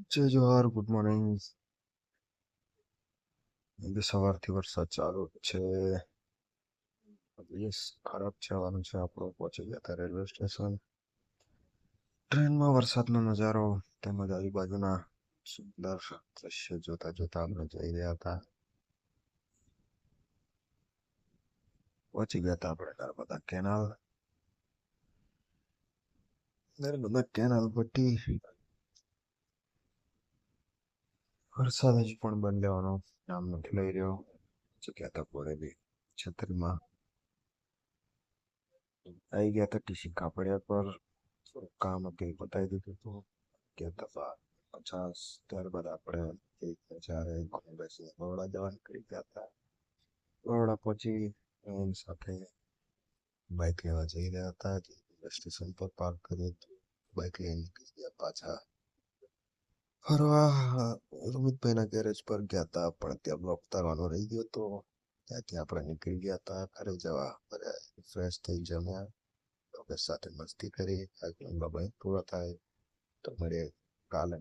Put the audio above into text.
જય johar, good morning. સવારથી વરસાદ ચાલુ છે. યસ, ખરાબ જવાનું છે. આપણો પહોંચી ગયા હતા રેલવે સ્ટેશન. ટ્રેનમાં વરસાદનો નજારો તેમજ આજુબાજુના સુંદર દ્રશ્ય જોતા જોતા આપણે જઈ રહ્યા હતા. પહોંચી ગયા હતા આપણે નર્મદા કેનાલ. નર્મદા કેનાલ પટ્ટી. વરસાદ હજી પણ બંધ લેવાનો નામ નથી લઈ રહ્યો. ચૂક્યા હતા પડેલી છત્રીમાં. આવી ગયા હતા ટીસી કાપડિયા પર. થોડું કામ હતું એ બતાવી દીધું હતું. ગયા હતા 50. ત્યારબાદ આપણે 1,000 બેસી બરોડા જવા નીકળી ગયા હતા. બરોડા પહોંચી એની સાથે બાઇક લેવા જઈ રહ્યા હતા. સ્ટેશન પર પાર્ક કરી બાઇક લઈને નીકળી ગયા પાછા ફરવા. રોમિતભાઈના ગેરેજ પર ગયા હતા, પણ ત્યાં બ્લોક ઉતારવાનો રહી ગયો હતો. ત્યાંથી આપણે નીકળી ગયા હતા ઘરે જવા. બધા ફ્રેશ થઈ જમ્યા, લોકો સાથે મસ્તી કરી. આગળ બાબા પૂરો થાય તો મળીએ કાલે.